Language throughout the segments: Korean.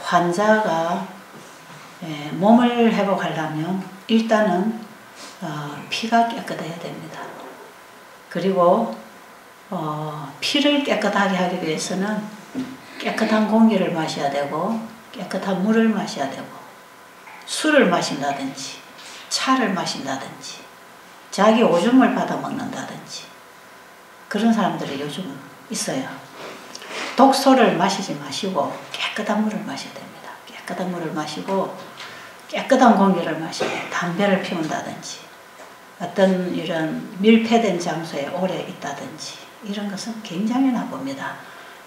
환자가 몸을 회복하려면 일단은 피가 깨끗해야 됩니다. 그리고 피를 깨끗하게 하기 위해서는 깨끗한 공기를 마셔야 되고 깨끗한 물을 마셔야 되고 술을 마신다든지 차를 마신다든지 자기 오줌을 받아 먹는다든지 그런 사람들이 요즘 있어요. 독소를 마시지 마시고 깨끗한 물을 마셔야 됩니다. 깨끗한 물을 마시고 깨끗한 공기를 마시고 담배를 피운다든지 어떤 이런 밀폐된 장소에 오래 있다든지 이런 것은 굉장히 나쁩니다.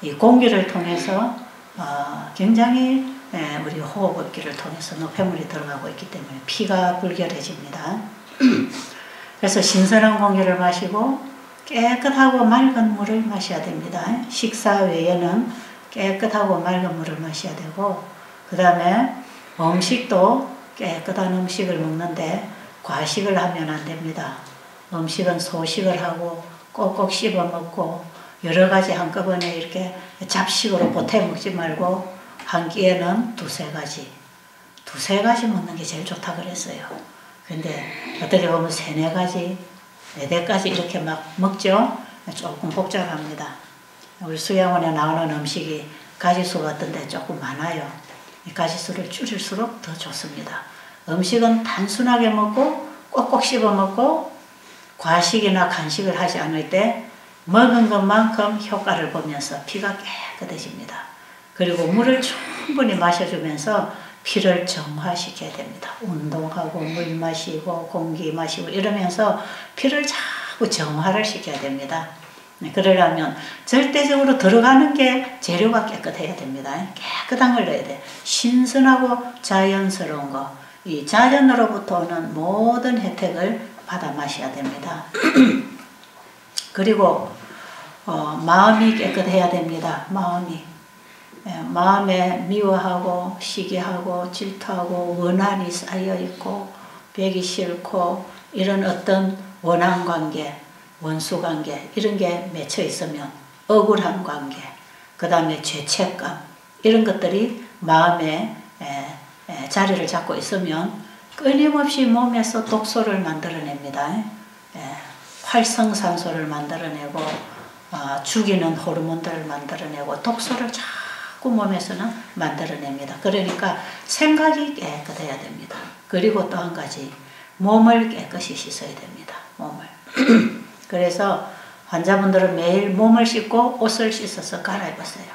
이 공기를 통해서 굉장히 우리 호흡기를 통해서 노폐물이 들어가고 있기 때문에 피가 불결해집니다. 그래서 신선한 공기를 마시고 깨끗하고 맑은 물을 마셔야 됩니다. 식사 외에는 깨끗하고 맑은 물을 마셔야 되고 그 다음에 음식도 깨끗한 음식을 먹는데 과식을 하면 안 됩니다. 음식은 소식을 하고 꼭꼭 씹어 먹고 여러 가지 한꺼번에 이렇게 잡식으로 보태 먹지 말고 한 끼에는 두세 가지 먹는 게 제일 좋다 그랬어요. 근데 어떻게 보면 세네 가지, 네댓 가지 이렇게 막 먹죠? 조금 복잡합니다. 우리 수양원에 나오는 음식이 가지수가 어떤데 조금 많아요. 가지수를 줄일수록 더 좋습니다. 음식은 단순하게 먹고 꼭꼭 씹어 먹고 과식이나 간식을 하지 않을 때 먹은 것만큼 효과를 보면서 피가 깨끗해집니다. 그리고 물을 충분히 마셔주면서 피를 정화시켜야 됩니다. 운동하고 물 마시고 공기 마시고 이러면서 피를 자꾸 정화를 시켜야 됩니다. 그러려면 절대적으로 들어가는 게 재료가 깨끗해야 됩니다. 깨끗한 걸 넣어야 돼. 신선하고 자연스러운 거. 이 자연으로부터 오는 모든 혜택을 받아 마셔야 됩니다. 그리고 마음이 깨끗해야 됩니다. 마음에 미워하고 시기하고 질투하고 원한이 쌓여있고 배기 싫고 이런 어떤 원한관계, 원수관계 이런 게 맺혀 있으면 억울한 관계, 그 다음에 죄책감 이런 것들이 마음에 자리를 잡고 있으면 끊임없이 몸에서 독소를 만들어냅니다. 활성산소를 만들어내고 죽이는 호르몬들을 만들어내고 독소를 자꾸 몸에서는 만들어냅니다. 그러니까 생각이 깨끗해야 됩니다. 그리고 또 한 가지 몸을 깨끗이 씻어야 됩니다. 몸을. 그래서 환자분들은 매일 몸을 씻고 옷을 씻어서 갈아입었어요.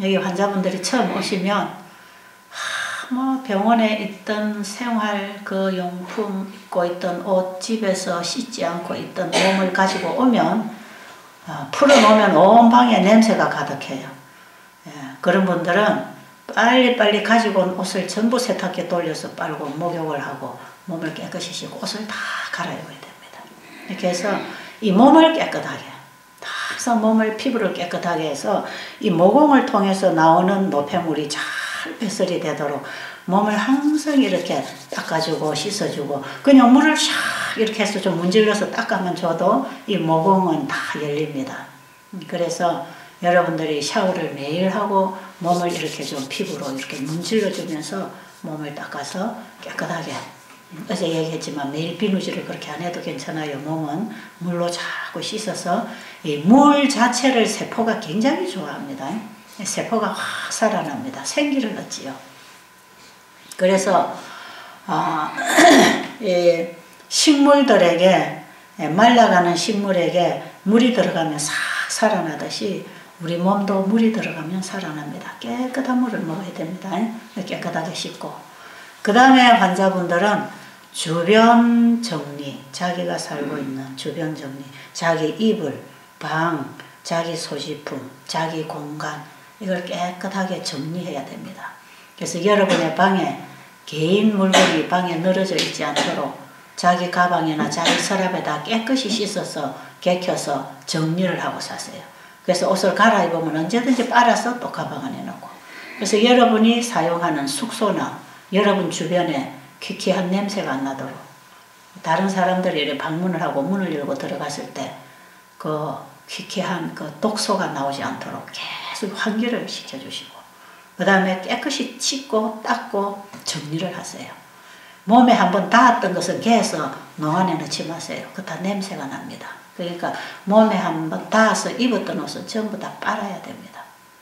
여기 환자분들이 처음 오시면 병원에 있던 생활 그 용품 입고 있던 옷 집에서 씻지 않고 있던 몸을 가지고 오면 풀어놓으면 온 방에 냄새가 가득해요. 그런 분들은 빨리빨리 가지고 온 옷을 전부 세탁기에 돌려서 빨고 목욕을 하고 몸을 깨끗이 씻고 옷을 다 갈아입어야 됩니다. 이렇게 해서 이 몸을 깨끗하게 항상 몸을 피부를 깨끗하게 해서 이 모공을 통해서 나오는 노폐물이 잘 배설이 되도록 몸을 항상 이렇게 닦아주고 씻어주고 그냥 물을 샥 이렇게 해서 좀 문질러서 닦아만 줘도 이 모공은 다 열립니다. 그래서 여러분들이 샤워를 매일 하고 몸을 이렇게 좀 피부로 이렇게 문질러 주면서 몸을 닦아서 깨끗하게 어제 얘기했지만 매일 비누질을 그렇게 안 해도 괜찮아요. 몸은 물로 자꾸 씻어서 이 물 자체를 세포가 굉장히 좋아합니다. 세포가 확 살아납니다. 생기를 얻지요. 그래서 식물들에게 말라가는 식물에게 물이 들어가면 싹 살아나듯이 우리 몸도 물이 들어가면 살아납니다. 깨끗한 물을 먹어야 됩니다. 깨끗하게 씻고 그 다음에 환자분들은 주변 정리, 자기가 살고 있는 주변 정리, 자기 이불, 방, 자기 소지품, 자기 공간 이걸 깨끗하게 정리해야 됩니다. 그래서 여러분의 방에 개인 물건이 방에 늘어져 있지 않도록 자기 가방이나 자기 서랍에다 깨끗이 씻어서 개켜서 정리를 하고 사세요. 그래서 옷을 갈아입으면 언제든지 빨아서 또 가방 안에 넣고 그래서 여러분이 사용하는 숙소나 여러분 주변에 퀴퀴한 냄새가 안 나도록 다른 사람들이 방문을 하고 문을 열고 들어갔을 때 그 퀴퀴한 그 독소가 나오지 않도록 계속 환기를 시켜주시고 그 다음에 깨끗이 씻고 닦고 정리를 하세요. 몸에 한번 닿았던 것은 개에서 농안에 넣지 마세요. 그 다 냄새가 납니다. 그러니까 몸에 한번 닿아서 입었던 옷은 전부 다 빨아야 됩니다.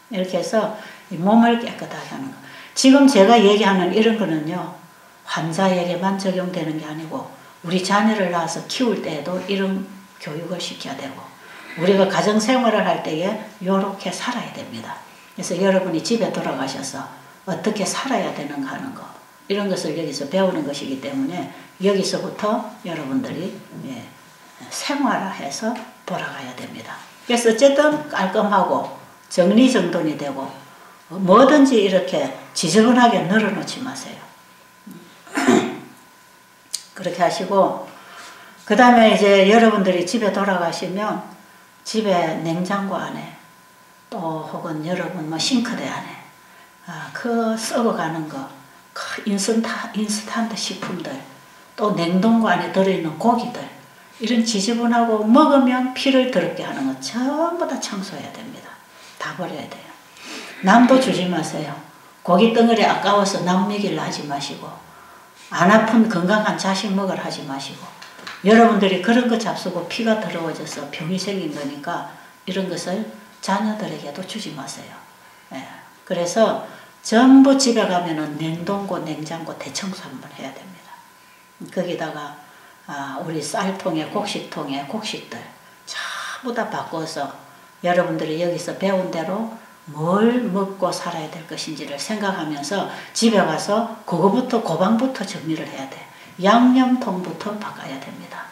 이렇게 해서 몸을 깨끗하게 하는 거. 지금 제가 얘기하는 이런 거는요, 환자에게만 적용되는 게 아니고 우리 자녀를 낳아서 키울 때에도 이런 교육을 시켜야 되고 우리가 가정생활을 할 때에 이렇게 살아야 됩니다. 그래서 여러분이 집에 돌아가셔서 어떻게 살아야 되는가 하는 거, 이런 것을 여기서 배우는 것이기 때문에 여기서부터 여러분들이 생활화해서 돌아가야 됩니다. 그래서 어쨌든 깔끔하고 정리정돈이 되고 뭐든지 이렇게 지저분하게 널어놓지 마세요. 그렇게 하시고 그 다음에 이제 여러분들이 집에 돌아가시면 집에 냉장고 안에 또 혹은 여러분 뭐 싱크대 안에 그 썩어가는 거, 그 인스턴트 식품들, 또 냉동고 안에 들어있는 고기들, 이런 지저분하고 먹으면 피를 더럽게 하는 거 전부 다 청소해야 됩니다. 다 버려야 돼요. 남도 주지 마세요. 고기 덩어리 아까워서 남 먹이를 하지 마시고 안 아픈 건강한 자식 먹으라 하지 마시고 여러분들이 그런 거 잡수고 피가 더러워져서 병이 생긴 거니까 이런 것을 자녀들에게도 주지 마세요. 그래서 전부 집에 가면은 냉동고 냉장고 대청소 한번 해야 됩니다. 거기다가 우리 쌀통에 곡식통에 곡식들 전부 다 바꿔서 여러분들이 여기서 배운 대로 뭘 먹고 살아야 될 것인지를 생각하면서 집에 가서 그거부터 고방부터 정리를 해야 돼. 양념통부터 바꿔야 됩니다.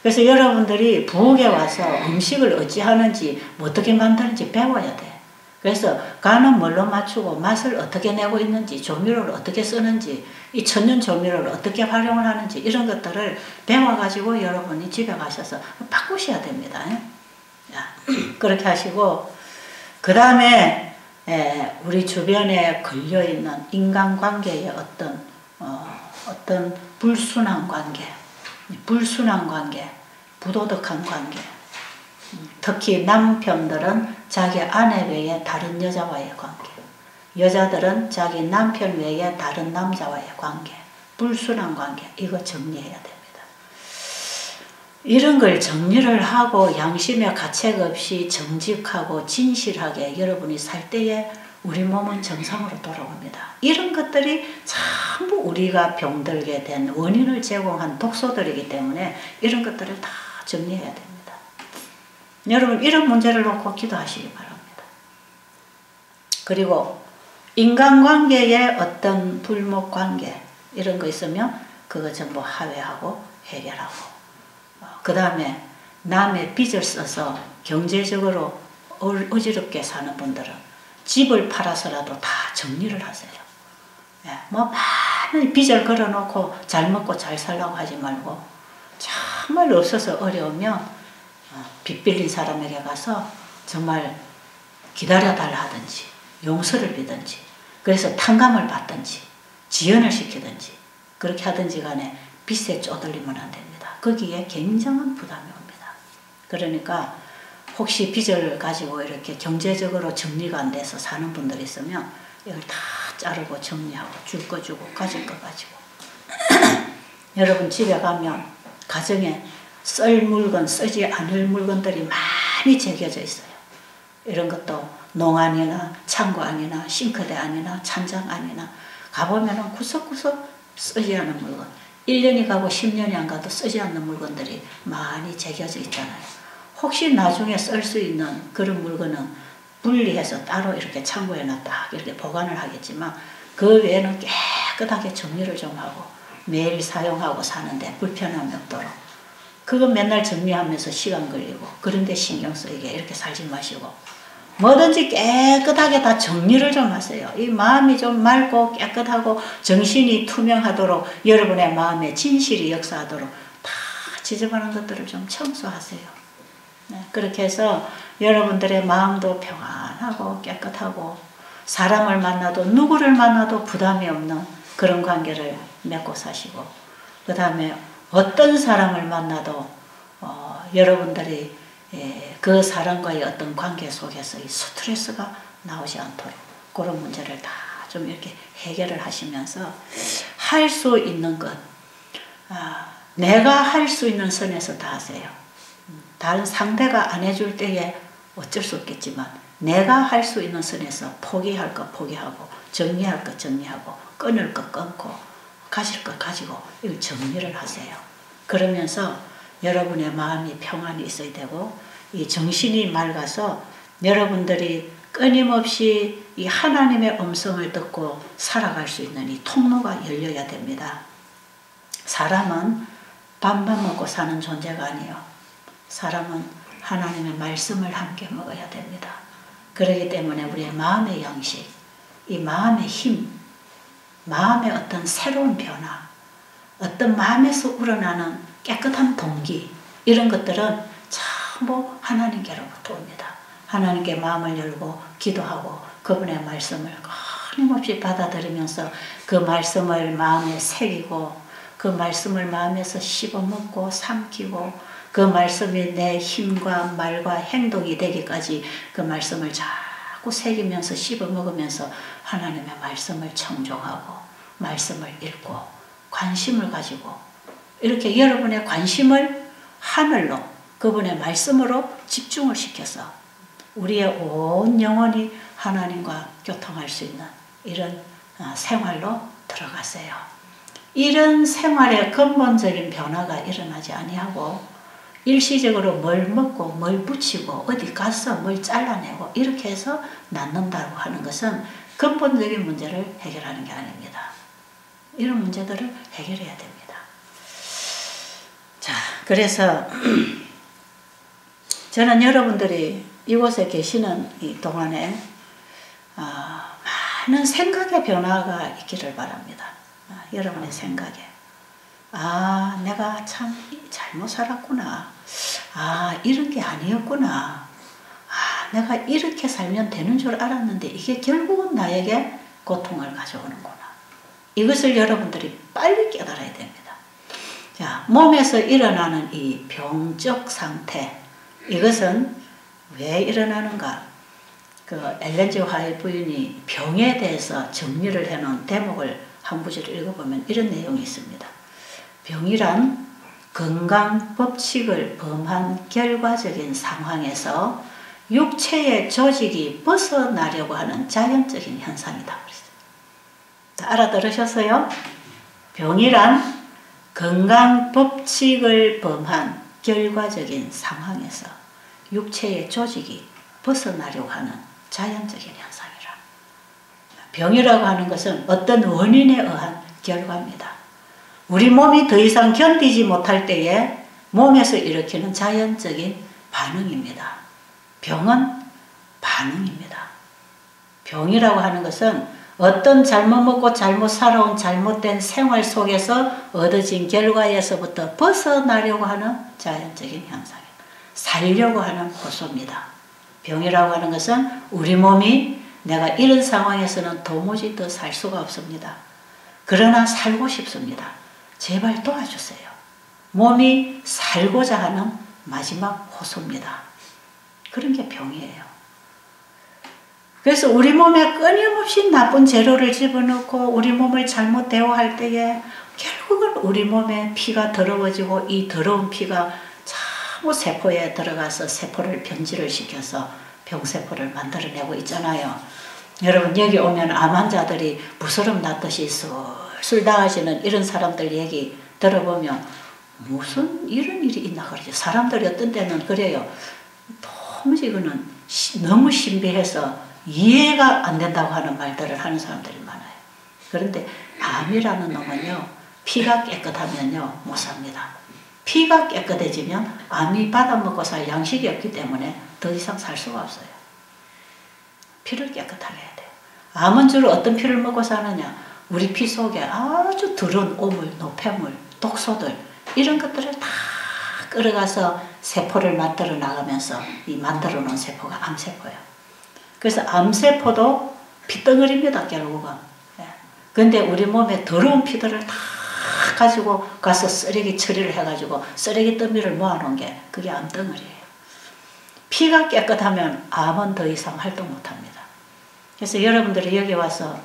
그래서 여러분들이 부엌에 와서 음식을 어찌하는지 어떻게 만드는지 배워야 돼. 그래서 간은 뭘로 맞추고 맛을 어떻게 내고 있는지 조미료를 어떻게 쓰는지 이 천연 조미료를 어떻게 활용을 하는지 이런 것들을 배워가지고 여러분이 집에 가셔서 바꾸셔야 됩니다. 그렇게 하시고 그 다음에 우리 주변에 걸려있는 인간관계의 어떤 불순한 관계, 부도덕한 관계, 특히 남편들은 자기 아내 외에 다른 여자와의 관계, 여자들은 자기 남편 외에 다른 남자와의 관계, 불순한 관계, 이거 정리해야 됩니다. 이런 걸 정리를 하고 양심의 가책 없이 정직하고 진실하게 여러분이 살 때에 우리 몸은 정상으로 돌아옵니다. 이런 것들이 전부 우리가 병들게 된 원인을 제공한 독소들이기 때문에 이런 것들을 다 정리해야 됩니다. 여러분 이런 문제를 놓고 기도하시기 바랍니다. 그리고 인간관계에 어떤 불목관계 이런 거 있으면 그거 전부 하회하고 해결하고 그 다음에 남의 빚을 써서 경제적으로 어지럽게 사는 분들은 집을 팔아서라도 다 정리를 하세요. 뭐 많은 빚을 걸어놓고 잘 먹고 잘 살라고 하지 말고 정말 없어서 어려우면 빚 빌린 사람에게 가서 정말 기다려달라 하든지 용서를 비든지 그래서 탕감을 받든지 지연을 시키든지 그렇게 하든지 간에 빚에 쪼들리면 안 됩니다. 거기에 굉장한 부담이 옵니다. 그러니까 혹시 빚을 가지고 이렇게 경제적으로 정리가 안 돼서 사는 분들이 있으면 이걸 다 자르고 정리하고 줄 거 주고 가질 거 가지고 여러분 집에 가면 가정에 쓸 물건 쓰지 않을 물건들이 많이 제겨져 있어요. 이런 것도 농안이나 창고 안이나 싱크대 안이나 찬장 안이나 가보면 구석구석 쓰지 않은 물건 1년이 가고 10년이 안 가도 쓰지 않는 물건들이 많이 제겨져 있잖아요. 혹시 나중에 쓸 수 있는 그런 물건은 분리해서 따로 이렇게 창고에 놨다 이렇게 보관을 하겠지만 그 외에는 깨끗하게 정리를 좀 하고 매일 사용하고 사는데 불편함이 없도록 그거 맨날 정리하면서 시간 걸리고 그런데 신경 쓰이게 이렇게 살지 마시고 뭐든지 깨끗하게 다 정리를 좀 하세요. 이 마음이 좀 맑고 깨끗하고 정신이 투명하도록 여러분의 마음에 진실이 역사하도록 다 지저분한 것들을 좀 청소하세요. 그렇게 해서 여러분들의 마음도 평안하고 깨끗하고 사람을 만나도 누구를 만나도 부담이 없는 그런 관계를 맺고 사시고 그 다음에 어떤 사람을 만나도 여러분들이 그 사람과의 어떤 관계 속에서 이 스트레스가 나오지 않도록 그런 문제를 다 좀 이렇게 해결을 하시면서 할 수 있는 것, 내가 할 수 있는 선에서 다 하세요. 다른 상대가 안 해줄 때에 어쩔 수 없겠지만 내가 할 수 있는 선에서 포기할 것 포기하고 정리할 것 정리하고 끊을 것 끊고 가질 것 가지고 이걸 정리를 하세요. 그러면서 여러분의 마음이 평안이 있어야 되고 이 정신이 맑아서 여러분들이 끊임없이 이 하나님의 음성을 듣고 살아갈 수 있는 이 통로가 열려야 됩니다. 사람은 밥만 먹고 사는 존재가 아니에요. 사람은 하나님의 말씀을 함께 먹어야 됩니다. 그렇기 때문에 우리의 마음의 양식, 이 마음의 힘, 마음의 어떤 새로운 변화, 어떤 마음에서 우러나는 깨끗한 동기, 이런 것들은 전부 하나님께로부터 옵니다. 하나님께 마음을 열고 기도하고 그분의 말씀을 끊임없이 받아들이면서 그 말씀을 마음에 새기고 그 말씀을 마음에서 씹어먹고 삼키고 그 말씀이 내 힘과 말과 행동이 되기까지 그 말씀을 자꾸 새기면서 씹어먹으면서 하나님의 말씀을 청종하고 말씀을 읽고 관심을 가지고 이렇게 여러분의 관심을 하늘로 그분의 말씀으로 집중을 시켜서 우리의 온 영혼이 하나님과 교통할 수 있는 이런 생활로 들어가세요. 이런 생활의 근본적인 변화가 일어나지 아니하고 일시적으로 뭘 먹고 뭘 붙이고 어디 가서 뭘 잘라내고 이렇게 해서 낫는다고 하는 것은 근본적인 문제를 해결하는 게 아닙니다. 이런 문제들을 해결해야 됩니다. 자, 그래서 저는 여러분들이 이곳에 계시는 이 동안에 많은 생각의 변화가 있기를 바랍니다. 여러분의 생각에 내가 참 잘못 살았구나. 이런 게 아니었구나. 내가 이렇게 살면 되는 줄 알았는데 이게 결국은 나에게 고통을 가져오는구나. 이것을 여러분들이 빨리 깨달아야 됩니다. 자, 몸에서 일어나는 이 병적 상태, 이것은 왜 일어나는가? 그 엘렌 G 화이트 부인이 병에 대해서 정리를 해놓은 대목을 한 구절을 읽어보면 이런 내용이 있습니다. 병이란 건강 법칙을 범한 결과적인 상황에서 육체의 조직이 벗어나려고 하는 자연적인 현상이다. 알아들으셨어요? 병이란 건강 법칙을 범한 결과적인 상황에서 육체의 조직이 벗어나려고 하는 자연적인 현상이라. 병이라고 하는 것은 어떤 원인에 의한 결과입니다. 우리 몸이 더 이상 견디지 못할 때에 몸에서 일으키는 자연적인 반응입니다. 병은 반응입니다. 병이라고 하는 것은 어떤 잘못 먹고 잘못 살아온 잘못된 생활 속에서 얻어진 결과에서부터 벗어나려고 하는 자연적인 현상입니다. 살려고 하는 호소입니다. 병이라고 하는 것은 우리 몸이 내가 이런 상황에서는 도무지 더 살 수가 없습니다. 그러나 살고 싶습니다. 제발 도와주세요. 몸이 살고자 하는 마지막 호소입니다. 그런 게 병이에요. 그래서 우리 몸에 끊임없이 나쁜 재료를 집어넣고 우리 몸을 잘못 대우할 때에 결국은 우리 몸에 피가 더러워지고 이 더러운 피가 자꾸 세포에 들어가서 세포를 변질을 시켜서 병세포를 만들어내고 있잖아요. 여러분 여기 오면 암 환자들이 무서름 났듯이 술술 나가시는 이런 사람들 얘기 들어보면 무슨 이런 일이 있나 그러죠. 사람들이 어떤 때는 그래요. 도무지 이거는 너무 신비해서 이해가 안 된다고 하는 말들을 하는 사람들이 많아요. 그런데 암이라는 놈은요, 피가 깨끗하면요 못 삽니다. 피가 깨끗해지면 암이 받아먹고 살 양식이 없기 때문에 더 이상 살 수가 없어요. 피를 깨끗하게 해야 돼요. 암은 주로 어떤 피를 먹고 사느냐? 우리 피 속에 아주 더러운 오물, 노폐물, 독소들 이런 것들을 다 끌어가서 세포를 만들어 나가면서 이 만들어 놓은 세포가 암세포예요. 그래서 암세포도 피덩어리입니다, 결국은. 그런데 우리 몸에 더러운 피들을 다 가지고 가서 쓰레기 처리를 해가지고 쓰레기 더미를 모아놓은 게 그게 암덩어리예요. 피가 깨끗하면 암은 더 이상 활동 못합니다. 그래서 여러분들이 여기 와서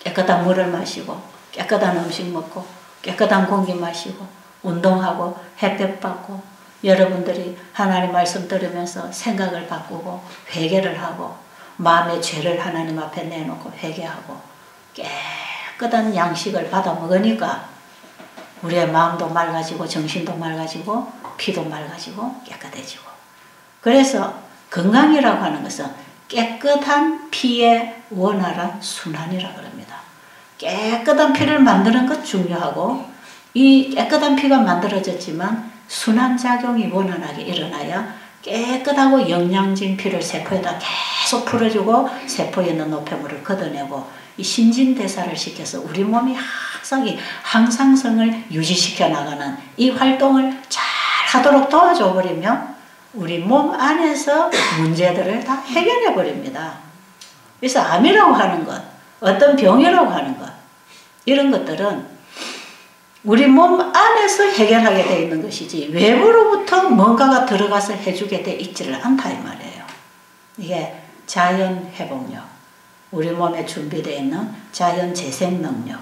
깨끗한 물을 마시고 깨끗한 음식 먹고 깨끗한 공기 마시고 운동하고 햇볕 받고 여러분들이 하나님 말씀 들으면서 생각을 바꾸고 회개를 하고 마음의 죄를 하나님 앞에 내놓고 회개하고 깨끗한 양식을 받아 먹으니까 우리의 마음도 맑아지고 정신도 맑아지고 피도 맑아지고 깨끗해지고. 그래서 건강이라고 하는 것은 깨끗한 피의 원활한 순환이라 그럽니다. 깨끗한 피를 만드는 것 중요하고 이 깨끗한 피가 만들어졌지만 순환작용이 원활하게 일어나야 깨끗하고 영양진 피를 세포에다 계속 풀어주고 세포에 있는 노폐물을 걷어내고 이 신진대사를 시켜서 우리 몸이 항상 이 항상성을 유지시켜 나가는 이 활동을 잘 하도록 도와줘 버리면 우리 몸 안에서 문제들을 다 해결해 버립니다. 그래서 암이라고 하는 것, 어떤 병이라고 하는 것, 이런 것들은 우리 몸 안에서 해결하게 되어 있는 것이지 외부로부터 뭔가가 들어가서 해주게 되어 있지를 않다 이 말이에요. 이게 자연 회복력, 우리 몸에 준비되어 있는 자연 재생 능력,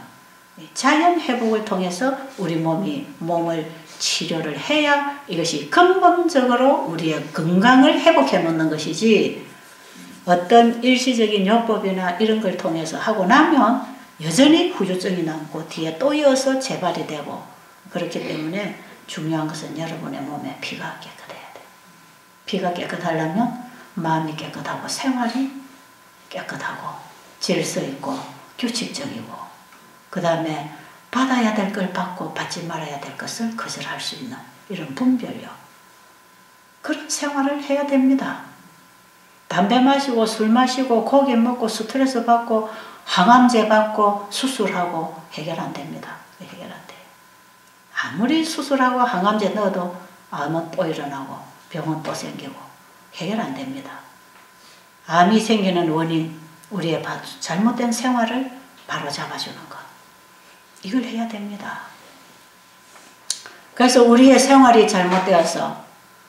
자연 회복을 통해서 우리 몸을 치료를 해야 이것이 근본적으로 우리의 건강을 회복해 놓는 것이지 어떤 일시적인 요법이나 이런 걸 통해서 하고 나면 여전히 후유증이 남고 뒤에 또 이어서 재발이 되고 그렇기 때문에 중요한 것은 여러분의 몸에 피가 깨끗해야 돼요. 피가 깨끗하려면 마음이 깨끗하고 생활이 깨끗하고 질서 있고 규칙적이고 그 다음에 받아야 될 걸 받고 받지 말아야 될 것을 거절할 수 있는 이런 분별력, 그런 생활을 해야 됩니다. 담배 마시고 술 마시고 고기 먹고 스트레스 받고 항암제 받고 수술하고 해결 안 됩니다. 해결 안 돼요. 아무리 수술하고 항암제 넣어도 암은 또 일어나고 병은 또 생기고 해결 안 됩니다. 암이 생기는 원인, 우리의 잘못된 생활을 바로 잡아주는 것, 이걸 해야 됩니다. 그래서 우리의 생활이 잘못되어서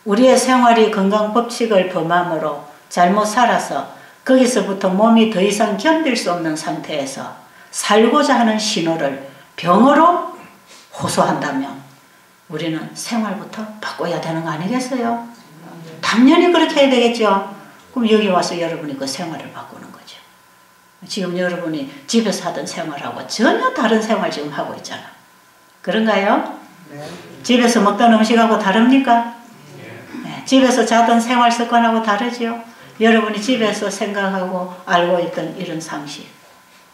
우리의 생활이 건강법칙을 범함으로 잘못 살아서 거기서부터 몸이 더 이상 견딜 수 없는 상태에서 살고자 하는 신호를 병으로 호소한다면 우리는 생활부터 바꿔야 되는 거 아니겠어요? 당연히 그렇게 해야 되겠죠. 그럼 여기 와서 여러분이 그 생활을 바꾸는 거죠. 지금 여러분이 집에서 하던 생활하고 전혀 다른 생활 지금 하고 있잖아. 그런가요? 네. 집에서 먹던 음식하고 다릅니까? 네. 집에서 자던 생활 습관하고 다르죠? 여러분이 집에서 생각하고 알고 있던 이런 상식,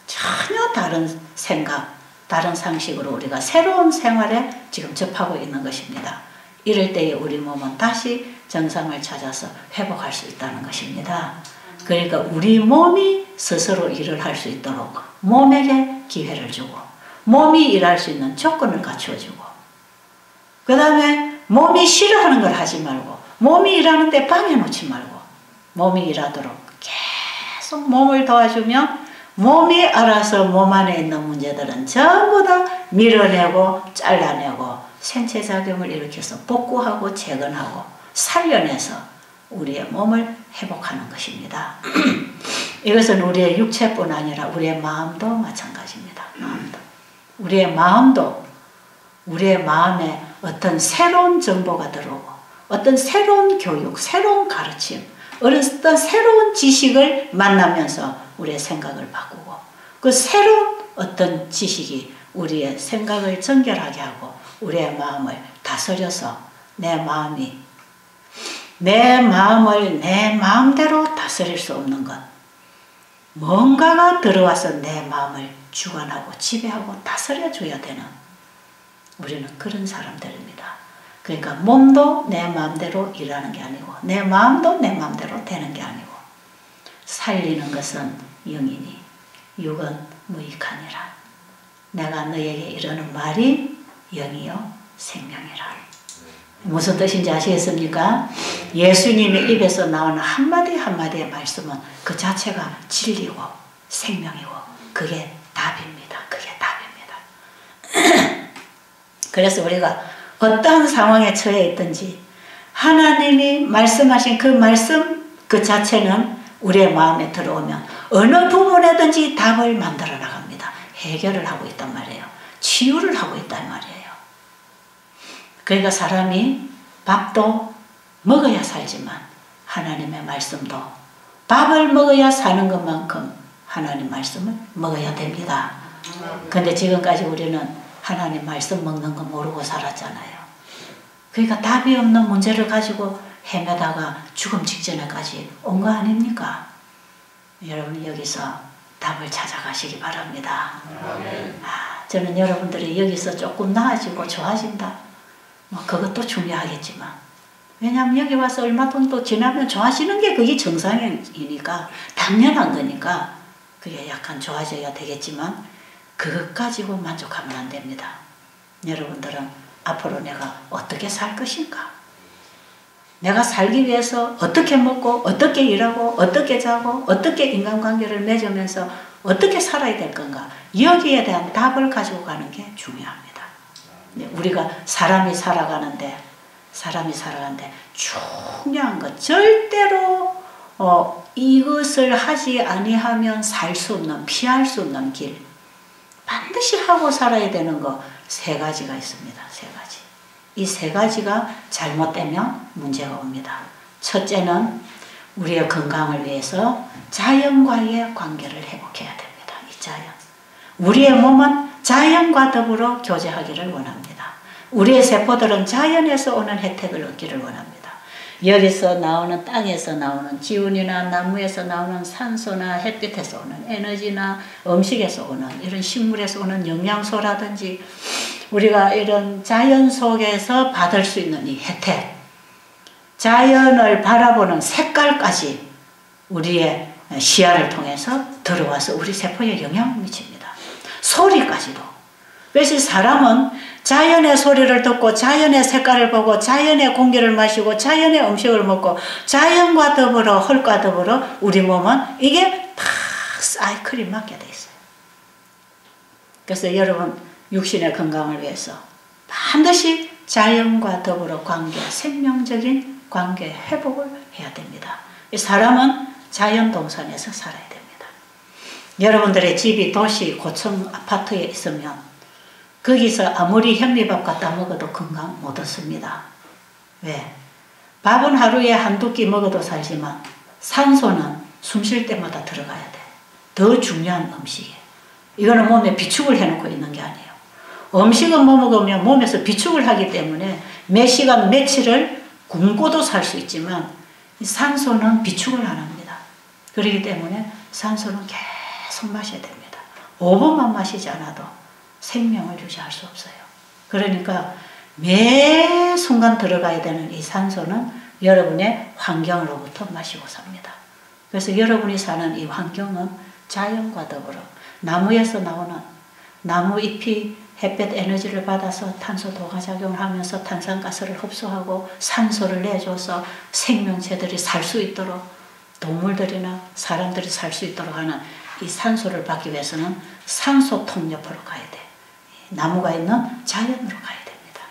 전혀 다른 생각, 다른 상식으로 우리가 새로운 생활에 지금 접하고 있는 것입니다. 이럴 때에 우리 몸은 다시 정상을 찾아서 회복할 수 있다는 것입니다. 그러니까 우리 몸이 스스로 일을 할 수 있도록 몸에게 기회를 주고 몸이 일할 수 있는 조건을 갖추어주고 그 다음에 몸이 싫어하는 걸 하지 말고 몸이 일하는데 방해놓지 말고 몸이 일하도록 계속 몸을 도와주면 몸이 알아서 몸 안에 있는 문제들은 전부 다 밀어내고 잘라내고 생체작용을 일으켜서 복구하고 재건하고 살려내서 우리의 몸을 회복하는 것입니다. 이것은 우리의 육체뿐 아니라 우리의 마음도 마찬가지입니다. 우리의 마음도 우리의 마음에 어떤 새로운 정보가 들어오고 어떤 새로운 교육, 새로운 가르침, 어떤 새로운 지식을 만나면서 우리의 생각을 바꾸고 그 새로운 어떤 지식이 우리의 생각을 정결하게 하고 우리의 마음을 다스려서 내 마음을 내 마음대로 다스릴 수 없는 것, 뭔가가 들어와서 내 마음을 주관하고 지배하고 다스려줘야 되는 우리는 그런 사람들입니다. 그러니까 몸도 내 마음대로 일하는 게 아니고 내 마음도 내 마음대로 되는 게 아니고 살리는 것은 영이니 육은 무익하니라. 내가 너에게 이르는 말이 영이요 생명이라. 무슨 뜻인지 아시겠습니까? 예수님의 입에서 나오는 한마디 한마디의 말씀은 그 자체가 진리고 생명이고 그게 답입니다. 그게 답입니다. 그래서 우리가 어떠한 상황에 처해 있든지 하나님이 말씀하신 그 말씀 그 자체는 우리의 마음에 들어오면 어느 부분에든지 답을 만들어 나갑니다. 해결을 하고 있단 말이에요. 치유를 하고 있단 말이에요. 그러니까 사람이 밥도 먹어야 살지만 하나님의 말씀도 밥을 먹어야 사는 것만큼 하나님 말씀을 먹어야 됩니다. 근데 지금까지 우리는 하나님 말씀 먹는 거 모르고 살았잖아요. 그러니까 답이 없는 문제를 가지고 헤매다가 죽음 직전에까지 온 거 아닙니까? 여러분 여기서 답을 찾아가시기 바랍니다. 저는 여러분들이 여기서 조금 나아지고 좋아진다. 뭐 그것도 중요하겠지만 왜냐하면 여기 와서 얼마 정도 지나면 좋아지는 게 그게 정상이니까 당연한 거니까 그게 약간 좋아져야 되겠지만 그것 가지고 만족하면 안 됩니다. 여러분들은 앞으로 내가 어떻게 살 것인가? 내가 살기 위해서 어떻게 먹고 어떻게 일하고 어떻게 자고 어떻게 인간관계를 맺으면서 어떻게 살아야 될 건가? 여기에 대한 답을 가지고 가는 게 중요합니다. 우리가 사람이 살아가는데 중요한 것 절대로 이것을 하지 아니하면 살 수 없는 피할 수 없는 길 반드시 하고 살아야 되는 거 세 가지가 있습니다. 세 가지. 이 세 가지가 잘못되면 문제가 옵니다. 첫째는 우리의 건강을 위해서 자연과의 관계를 회복해야 됩니다. 이 자연. 우리의 몸은 자연과 더불어 교제하기를 원합니다. 우리의 세포들은 자연에서 오는 혜택을 얻기를 원합니다. 여기서 나오는 땅에서 나오는 기운이나 나무에서 나오는 산소나 햇빛에서 오는 에너지나 음식에서 오는 이런 식물에서 오는 영양소라든지 우리가 이런 자연 속에서 받을 수 있는 이 혜택, 자연을 바라보는 색깔까지 우리의 시야를 통해서 들어와서 우리 세포에 영향을 미칩니다. 소리까지도. 그래서 사람은 자연의 소리를 듣고 자연의 색깔을 보고 자연의 공기를 마시고 자연의 음식을 먹고 자연과 더불어 흙과 더불어 우리 몸은 이게 다 사이클이 맞게 돼 있어요. 그래서 여러분 육신의 건강을 위해서 반드시 자연과 더불어 관계, 생명적인 관계 회복을 해야 됩니다. 사람은 자연 동산에서 살아야 됩니다. 여러분들의 집이 도시, 고층 아파트에 있으면 거기서 아무리 현미밥 갖다 먹어도 건강 못 얻습니다. 왜? 밥은 하루에 한두 끼 먹어도 살지만 산소는 숨 쉴 때마다 들어가야 돼. 더 중요한 음식이에요. 이거는 몸에 비축을 해놓고 있는 게 아니에요. 음식은 뭐 먹으면 몸에서 비축을 하기 때문에 몇 시간 며칠을 굶고도 살 수 있지만 산소는 비축을 안 합니다. 그렇기 때문에 산소는 계속 마셔야 됩니다. 5분만 마시지 않아도 생명을 유지할 수 없어요. 그러니까 매 순간 들어가야 되는 이 산소는 여러분의 환경으로부터 마시고 삽니다. 그래서 여러분이 사는 이 환경은 자연과 더불어 나무에서 나오는 나무 잎이 햇볕 에너지를 받아서 탄소 도가작용을 하면서 탄산가스를 흡수하고 산소를 내줘서 생명체들이 살 수 있도록 동물들이나 사람들이 살 수 있도록 하는 이 산소를 받기 위해서는 산소통 옆으로 가야 돼. 나무가 있는 자연으로 가야 됩니다.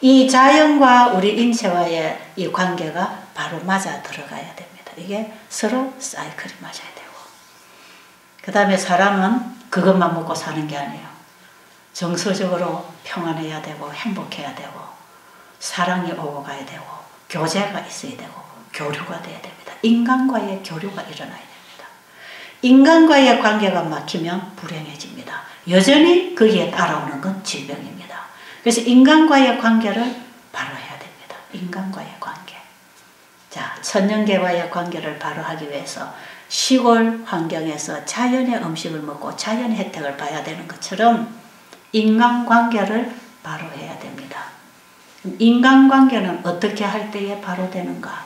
이 자연과 우리 인체와의 이 관계가 바로 맞아 들어가야 됩니다. 이게 서로 사이클이 맞아야 되고 그 다음에 사람은 그것만 먹고 사는 게 아니에요. 정서적으로 평안해야 되고 행복해야 되고 사랑이 오고 가야 되고 교제가 있어야 되고 교류가 돼야 됩니다. 인간과의 교류가 일어나야 됩니다. 인간과의 관계가 막히면 불행해집니다. 여전히 거기에 따라오는 건 질병입니다. 그래서 인간과의 관계를 바로 해야 됩니다. 인간과의 관계. 자, 천연계와의 관계를 바로 하기 위해서 시골 환경에서 자연의 음식을 먹고 자연의 혜택을 봐야 되는 것처럼 인간관계를 바로 해야 됩니다. 인간관계는 어떻게 할 때에 바로 되는가?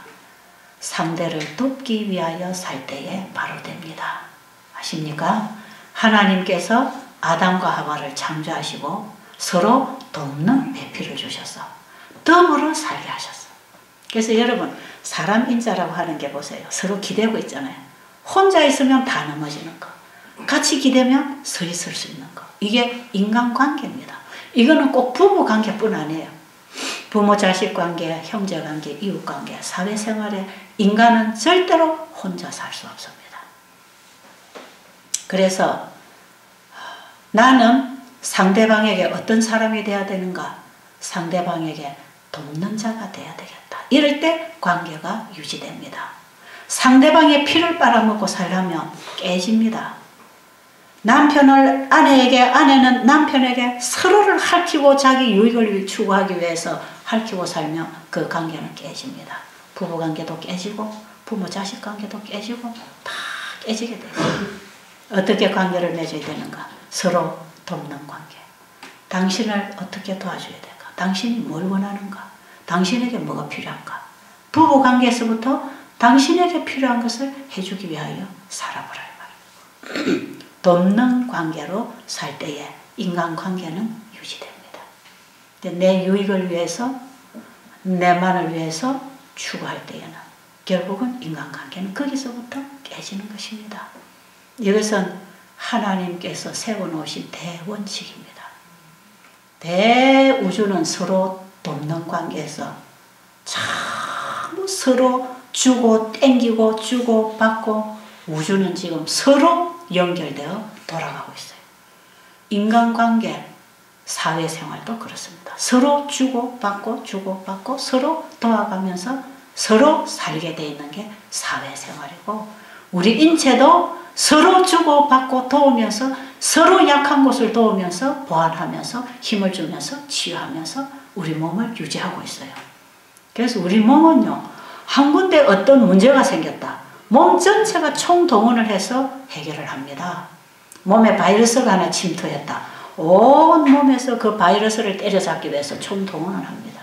상대를 돕기 위하여 살 때에 바로 됩니다. 아십니까? 하나님께서 아담과 하와를 창조하시고 서로 돕는 배필을 주셔서 더불어 살게 하셨어요. 그래서 여러분 사람 인자라고 하는 게 보세요. 서로 기대고 있잖아요. 혼자 있으면 다 넘어지는 거. 같이 기대면 서 있을 수 있는 거. 이게 인간관계입니다. 이거는 꼭 부부관계뿐 아니에요. 부모 자식 관계, 형제 관계, 이웃 관계, 사회생활에 인간은 절대로 혼자 살 수 없습니다. 그래서 나는 상대방에게 어떤 사람이 되어야 되는가? 상대방에게 돕는 자가 되어야 되겠다. 이럴 때 관계가 유지됩니다. 상대방의 피를 빨아먹고 살려면 깨집니다. 아내는 남편에게 서로를 핥히고 자기 유익을 추구하기 위해서 핥히고 살면 그 관계는 깨집니다. 부부관계도 깨지고 부모 자식 관계도 깨지고 다 깨지게 돼요. 어떻게 관계를 맺어야 되는가? 서로 돕는 관계. 당신을 어떻게 도와줘야 될까? 당신이 뭘 원하는가? 당신에게 뭐가 필요한가? 부부관계에서부터 당신에게 필요한 것을 해주기 위하여 살아보라 말이에요. 돕는 관계로 살 때에 인간관계는 유지됩니다. 내 유익을 위해서 내만을 위해서 추구할 때에는 결국은 인간관계는 거기서부터 깨지는 것입니다. 이것은 하나님께서 세워놓으신 대원칙입니다. 대우주는 서로 돕는 관계에서 참 서로 주고 땡기고 주고 받고 우주는 지금 서로 연결되어 돌아가고 있어요. 인간관계, 사회생활도 그렇습니다. 서로 주고받고 주고받고 서로 도와가면서 서로 살게 돼 있는 게 사회생활이고 우리 인체도 서로 주고받고 도우면서 서로 약한 곳을 도우면서 보완하면서 힘을 주면서 치유하면서 우리 몸을 유지하고 있어요. 그래서 우리 몸은요. 한 군데 어떤 문제가 생겼다. 몸 전체가 총동원을 해서 해결을 합니다. 몸에 바이러스가 하나 침투했다. 온 몸에서 그 바이러스를 때려잡기 위해서 총동원을 합니다.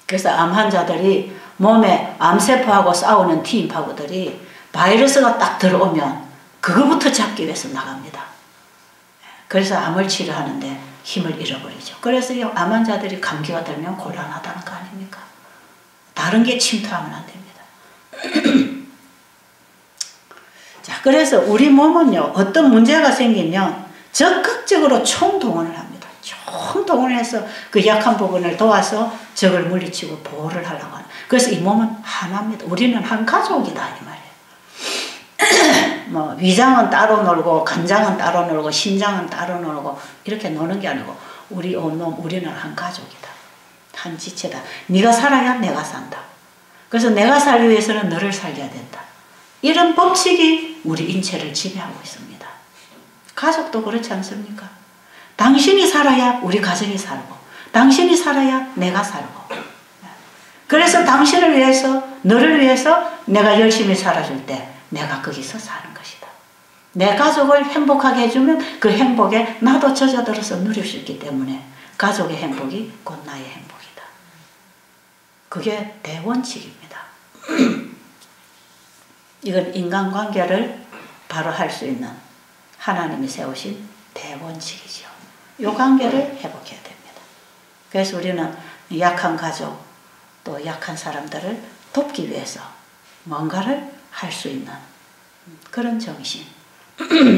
그래서 암 환자들이 몸에 암세포하고 싸우는 T인파구들이 바이러스가 딱 들어오면 그거부터 잡기 위해서 나갑니다. 그래서 암을 치료하는데 힘을 잃어버리죠. 그래서 이 암 환자들이 감기가 들면 곤란하다는 거 아닙니까? 다른 게 침투하면 안 됩니다. 자, 그래서 우리 몸은요, 어떤 문제가 생기면 적극적으로 총동원을 합니다. 총동원을 해서 그 약한 부분을 도와서 적을 물리치고 보호를 하려고 하는. 그래서 이 몸은 하나입니다. 우리는 한 가족이다, 이 말이에요. 뭐, 위장은 따로 놀고, 간장은 따로 놀고, 심장은 따로 놀고, 이렇게 노는 게 아니고, 우리 온몸, 우리는 한 가족이다. 한 지체다. 네가 살아야 내가 산다. 그래서 내가 살기 위해서는 너를 살려야 된다. 이런 법칙이 우리 인체를 지배하고 있습니다. 가족도 그렇지 않습니까? 당신이 살아야 우리 가정이 살고 당신이 살아야 내가 살고 그래서 당신을 위해서 너를 위해서 내가 열심히 살아줄 때 내가 거기서 사는 것이다. 내 가족을 행복하게 해주면 그 행복에 나도 젖어들어서 누릴 수 있기 때문에 가족의 행복이 곧 나의 행복이다. 그게 대원칙입니다. 이건 인간관계를 바로 할 수 있는 하나님이 세우신 대원칙이죠. 이 관계를 회복해야 됩니다. 그래서 우리는 약한 가족 또 약한 사람들을 돕기 위해서 뭔가를 할 수 있는 그런 정신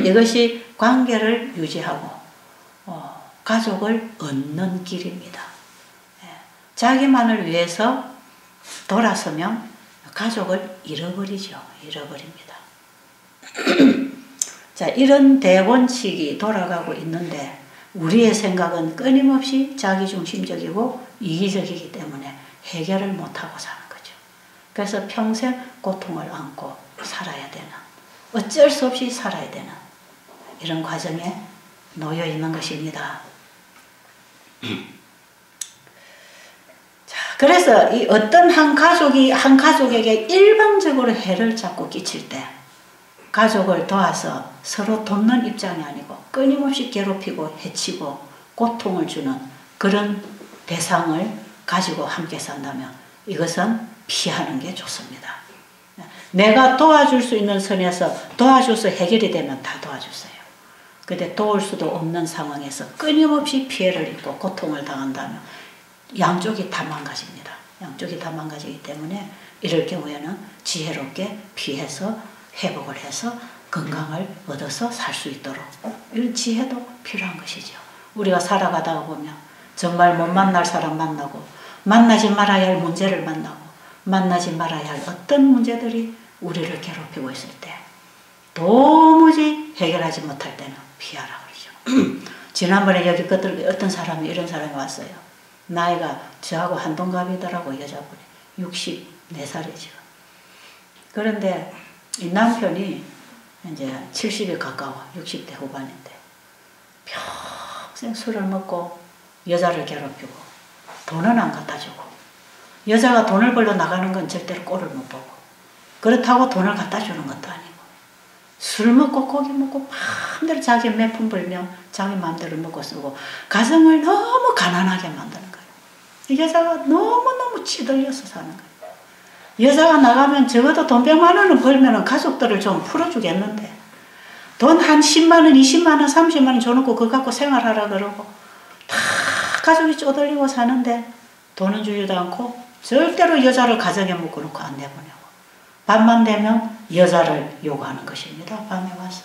이것이 관계를 유지하고 가족을 얻는 길입니다. 자기만을 위해서 돌아서면 가족을 잃어버리죠. 잃어버립니다. 자, 이런 대원칙이 돌아가고 있는데 우리의 생각은 끊임없이 자기중심적이고 이기적이기 때문에 해결을 못하고 사는 거죠. 그래서 평생 고통을 안고 살아야 되는 어쩔 수 없이 살아야 되는 이런 과정에 놓여 있는 것입니다. 그래서 이 어떤 한 가족에게 일방적으로 해를 자꾸 끼칠 때 가족을 도와서 서로 돕는 입장이 아니고 끊임없이 괴롭히고 해치고 고통을 주는 그런 대상을 가지고 함께 산다면 이것은 피하는 게 좋습니다. 내가 도와줄 수 있는 선에서 도와줘서 해결이 되면 다 도와주세요. 근데 도울 수도 없는 상황에서 끊임없이 피해를 입고 고통을 당한다면 양쪽이 다 망가집니다. 양쪽이 다 망가지기 때문에 이럴 경우에는 지혜롭게 피해서 회복을 해서 건강을 얻어서 살 수 있도록 이런 지혜도 필요한 것이죠. 우리가 살아가다 보면 정말 못 만날 사람 만나고 만나지 말아야 할 문제를 만나고 만나지 말아야 할 어떤 문제들이 우리를 괴롭히고 있을 때 도무지 해결하지 못할 때는 피하라 그러죠. 지난번에 여기 어떤 사람이 이런 사람이 왔어요. 나이가 저하고 한동갑이더라고. 여자분이 64살이죠. 그런데 이 남편이 이제 70에 가까워 60대 후반인데 평생 술을 먹고 여자를 괴롭히고 돈은 안 갖다 주고 여자가 돈을 벌러 나가는 건 절대로 꼴을 못 보고 그렇다고 돈을 갖다 주는 것도 아니고 술 먹고 고기 먹고 마음대로 자기 매품 벌며 자기 마음대로 먹고 쓰고 가정을 너무 가난하게 만드는 거예요. 이 여자가 너무너무 찌들려서 사는 거예요. 여자가 나가면 적어도 돈 100만 원은 벌면 가족들을 좀 풀어주겠는데 돈 한 10만 원, 20만 원, 30만 원 줘놓고 그거 갖고 생활하라 그러고 다 가족이 쪼들리고 사는데 돈은 주지도 않고 절대로 여자를 가정에 묶어놓고 안 내보내고 밤만 되면 여자를 요구하는 것입니다. 밤에 와서.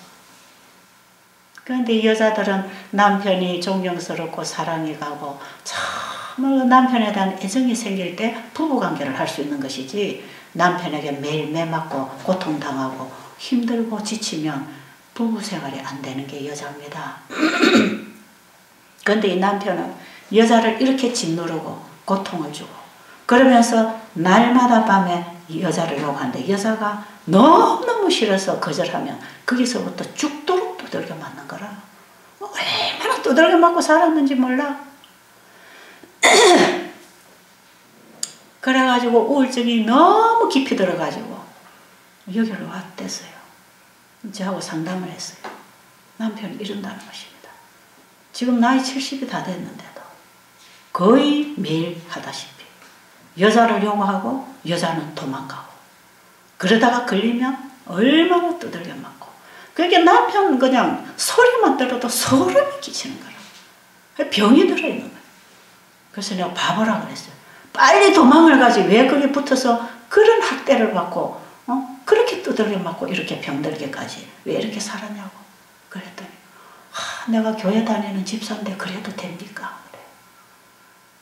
그런데 이 여자들은 남편이 존경스럽고 사랑이 가고 정말 남편에 대한 애정이 생길 때 부부관계를 할 수 있는 것이지 남편에게 매일 매맞고 고통당하고 힘들고 지치면 부부생활이 안 되는 게 여자입니다. 그런데 이 남편은 여자를 이렇게 짓누르고 고통을 주고 그러면서 날마다 밤에 여자를 요구하는데 여자가 너무너무 싫어서 거절하면 거기서부터 죽도록 두들겨 맞는 거라. 얼마나 두들겨 맞고 살았는지 몰라. 그래가지고 우울증이 너무 깊이 들어가지고 여기로 왔댔어요. 저하고 상담을 했어요. 남편이 이런다는 것입니다. 지금 나이 70이 다 됐는데도 거의 매일 하다시피 여자를 요구하고 여자는 도망가고 그러다가 걸리면 얼마나 두들겨 맞고 그러니까 남편은 그냥 소리만 들어도 소름이 끼치는 거라. 병이 들어있는 거예요. 그래서 내가 바보라 그랬어요. 빨리 도망을 가지 왜 거기 붙어서 그런 학대를 받고 그렇게 두들겨 맞고 이렇게 병들게까지 왜 이렇게 살았냐고 그랬더니 내가 교회 다니는 집사인데 그래도 됩니까? 그래.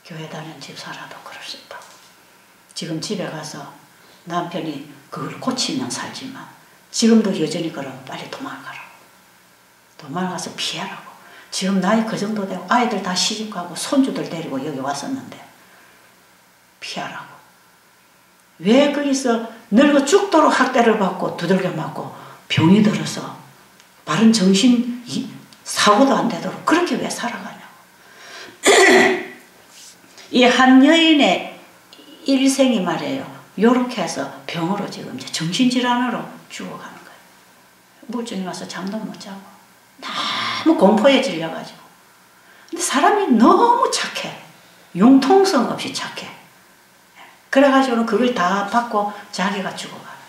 교회 다니는 집사라도 그럴 수 있다고. 지금 집에 가서 남편이 그걸 고치면 살지만 지금도 여전히 그러면 빨리 도망가라고. 도망가서 피하라고. 지금 나이 그 정도 되고 아이들 다 시집가고 손주들 데리고 여기 왔었는데 피하라고. 왜 거기서 늙어 죽도록 학대를 받고 두들겨 맞고 병이 들어서 바른 정신 사고도 안 되도록 그렇게 왜 살아가냐고. 이 한 여인의 일생이 말이에요. 요렇게 해서 병으로 지금 이제 정신질환으로 죽어가는 거예요. 우울증이 와서 잠도 못 자고 너무 공포에 질려가지고. 근데 사람이 너무 착해. 융통성 없이 착해. 그래가지고는 그걸 다 받고 자기가 죽어가요.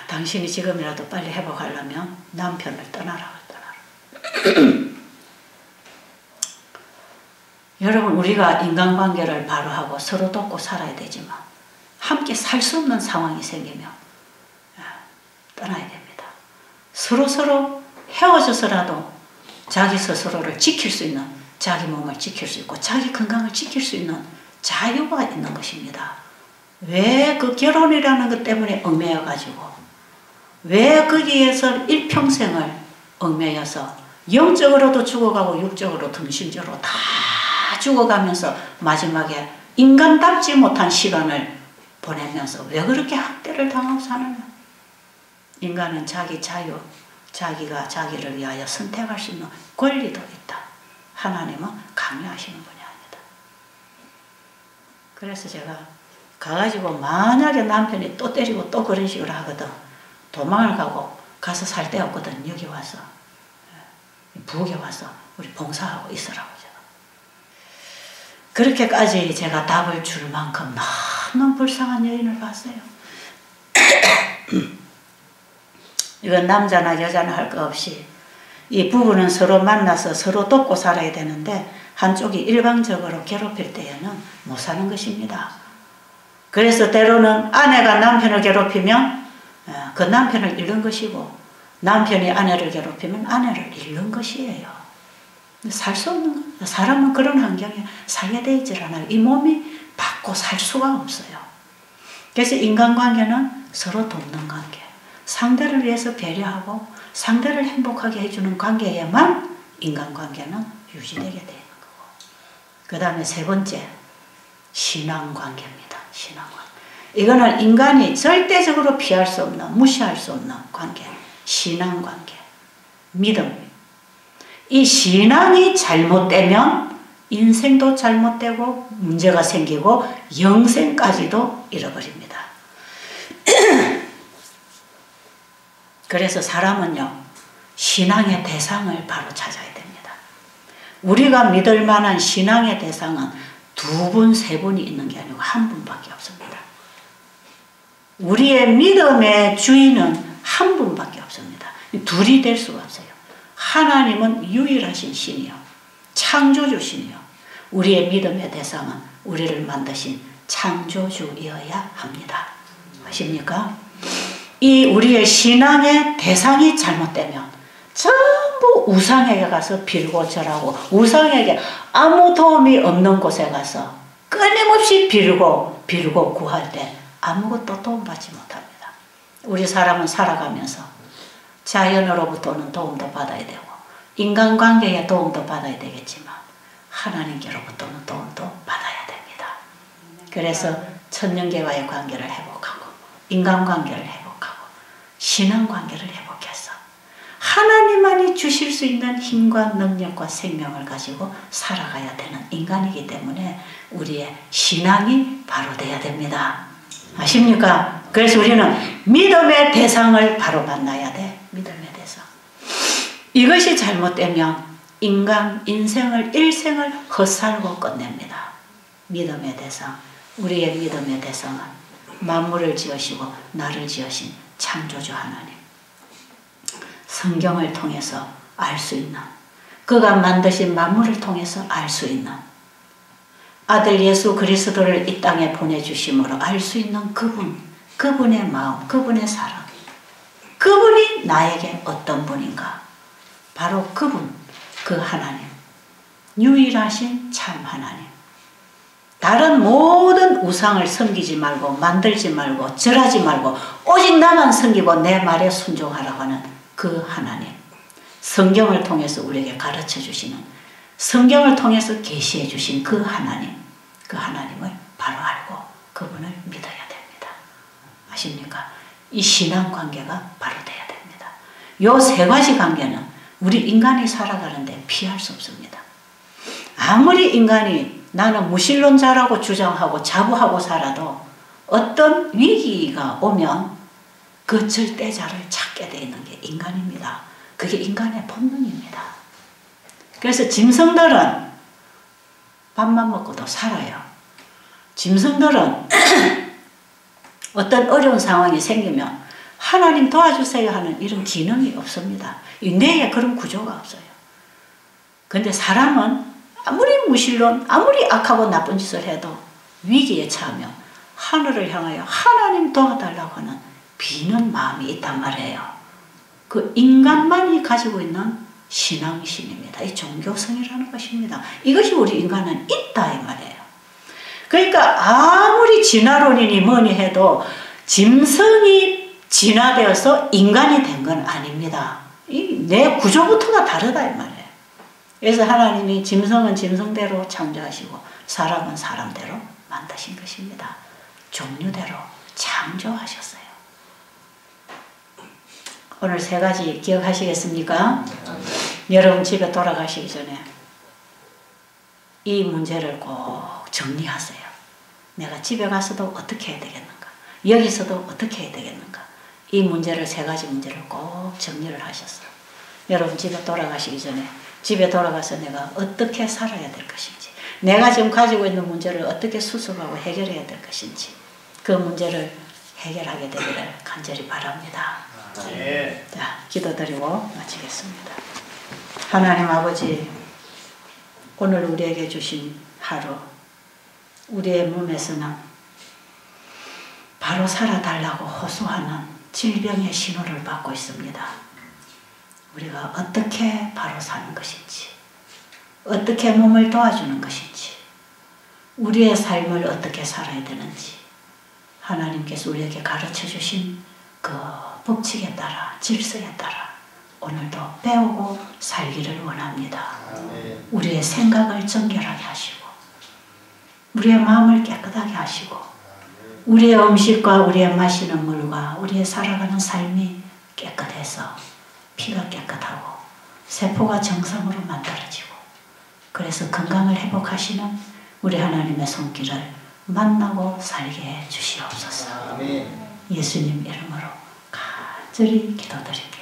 당신이 지금이라도 빨리 회복하려면 남편을 떠나라. 여러분 우리가 인간관계를 바로 하고 서로 돕고 살아야 되지만 함께 살 수 없는 상황이 생기면 떠나야 됩니다. 서로 헤어져서라도 자기 스스로를 지킬 수 있는 자기 몸을 지킬 수 있고 자기 건강을 지킬 수 있는 자유가 있는 것입니다. 왜 그 결혼이라는 것 때문에 얽매여가지고 왜 거기에서 일평생을 얽매여서 영적으로도 죽어가고 육적으로 등심적으로 다 죽어가면서 마지막에 인간답지 못한 시간을 보내면서 왜 그렇게 학대를 당하고 사느냐. 인간은 자기 자유, 자기가 자기를 위하여 선택할 수 있는 권리도 있다. 하나님은 강요하시는 분이 아니다. 그래서 제가 가가지고 만약에 남편이 또 때리고 또 그런 식으로 하거든 도망을 가고 가서 살 데 없거든 여기 와서 부엌에 와서 우리 봉사하고 있으라고 제가. 그렇게까지 제가 답을 줄 만큼 너무 불쌍한 여인을 봤어요. 이건 남자나 여자나 할 거 없이 이 부부는 서로 만나서 서로 돕고 살아야 되는데 한쪽이 일방적으로 괴롭힐 때에는 못 사는 것입니다. 그래서 때로는 아내가 남편을 괴롭히면 그 남편을 잃는 것이고 남편이 아내를 괴롭히면 아내를 잃는 것이에요. 살 수 없는 거예요. 사람은 그런 환경에 살게 되어 있질 않아요. 이 몸이 받고 살 수가 없어요. 그래서 인간관계는 서로 돕는 관계, 상대를 위해서 배려하고 상대를 행복하게 해주는 관계에만 인간관계는 유지되게 되는 거고, 그 다음에 세 번째, 신앙관계입니다. 신앙관계. 이거는 인간이 절대적으로 피할 수 없는, 무시할 수 없는 관계, 신앙관계, 믿음. 이 신앙이 잘못되면 인생도 잘못되고 문제가 생기고 영생까지도 잃어버립니다. 그래서 사람은요, 신앙의 대상을 바로 찾아야 됩니다. 우리가 믿을 만한 신앙의 대상은 두 분, 세 분이 있는 게 아니고 한 분밖에 없습니다. 우리의 믿음의 주인은 한 분밖에 없습니다. 둘이 될 수가 없어요. 하나님은 유일하신 신이요, 창조주신이요, 우리의 믿음의 대상은 우리를 만드신 창조주이어야 합니다. 아십니까? 이 우리의 신앙의 대상이 잘못되면 전부 우상에게 가서 빌고 절하고, 우상에게 아무 도움이 없는 곳에 가서 끊임없이 빌고 구할 때 아무것도 도움받지 못합니다. 우리 사람은 살아가면서 자연으로부터는 도움도 받아야 되고 인간관계에 도움도 받아야 되겠지만 하나님께로부터는 도움도 받아야 됩니다. 그래서 천년계와의 관계를 회복하고 인간관계를 회복하고 신앙관계를 회복해서 하나님만이 주실 수 있는 힘과 능력과 생명을 가지고 살아가야 되는 인간이기 때문에 우리의 신앙이 바로 돼야 됩니다. 아십니까? 그래서 우리는 믿음의 대상을 바로 만나야 돼. 믿음의 대상. 이것이 잘못되면 인생을 일생을 헛살고 끝냅니다. 믿음의 대상. 우리의 믿음의 대상은 만물을 지으시고 나를 지으신 창조주 하나님. 성경을 통해서 알 수 있는, 그가 만드신 만물을 통해서 알 수 있는, 아들 예수 그리스도를 이 땅에 보내주심으로 알 수 있는 그분의 마음, 그분의 사랑, 그분이 나에게 어떤 분인가, 바로 그분, 그 하나님, 유일하신 참 하나님. 다른 모든 우상을 섬기지 말고 만들지 말고 절하지 말고 오직 나만 섬기고 내 말에 순종하라고 하는 그 하나님, 성경을 통해서 우리에게 가르쳐 주시는, 성경을 통해서 계시해 주신 그 하나님, 그 하나님을 바로 알고 그분을 믿어야 됩니다. 아십니까? 이 신앙관계가 바로 돼야 됩니다. 요 세 가지 관계는 우리 인간이 살아가는데 피할 수 없습니다. 아무리 인간이 나는 무신론자라고 주장하고 자부하고 살아도 어떤 위기가 오면 그 절대자를 찾게 되어 있는 게 인간입니다. 그게 인간의 본능입니다. 그래서 짐승들은 밥만 먹고도 살아요. 짐승들은 어떤 어려운 상황이 생기면 하나님 도와주세요 하는 이런 기능이 없습니다. 이 뇌에 그런 구조가 없어요. 근데 사람은 아무리 무신론, 아무리 악하고 나쁜 짓을 해도 위기에 처하면 하늘을 향하여 하나님 도와달라고 하는 비는 마음이 있단 말이에요. 그 인간만이 가지고 있는 신앙심입니다. 이 종교성이라는 것입니다. 이것이 우리 인간은 있다 이 말이에요. 그러니까 아무리 진화론이니 뭐니 해도 짐승이 진화되어서 인간이 된 건 아닙니다. 내 구조부터가 다르다 이 말이에요. 그래서 하나님이 짐승은 짐승대로 창조하시고 사람은 사람대로 만드신 것입니다. 종류대로 창조하셨어요. 오늘 세 가지 기억하시겠습니까? 여러분 집에 돌아가시기 전에 이 문제를 꼭 정리하세요. 내가 집에 가서도 어떻게 해야 되겠는가? 여기서도 어떻게 해야 되겠는가? 이 문제를, 세 가지 문제를 꼭 정리를 하셨어요. 여러분 집에 돌아가시기 전에 집에 돌아가서 내가 어떻게 살아야 될 것인지, 내가 지금 가지고 있는 문제를 어떻게 수습하고 해결해야 될 것인지, 그 문제를 해결하게 되기를 간절히 바랍니다. 네. 자, 기도드리고 마치겠습니다. 하나님 아버지, 오늘 우리에게 주신 하루, 우리의 몸에서는 바로 살아달라고 호소하는 질병의 신호를 받고 있습니다. 우리가 어떻게 바로 사는 것인지, 어떻게 몸을 도와주는 것인지, 우리의 삶을 어떻게 살아야 되는지 하나님께서 우리에게 가르쳐 주신 그 법칙에 따라 질서에 따라 오늘도 배우고 살기를 원합니다. 우리의 생각을 정결하게 하시고 우리의 마음을 깨끗하게 하시고 우리의 음식과 우리의 마시는 물과 우리의 살아가는 삶이 깨끗해서 피가 깨끗하고 세포가 정상으로 만들어지고 그래서 건강을 회복하시는 우리 하나님의 손길을 만나고 살게 해 주시옵소서. 예수님 이름으로 간절히 기도드립니다.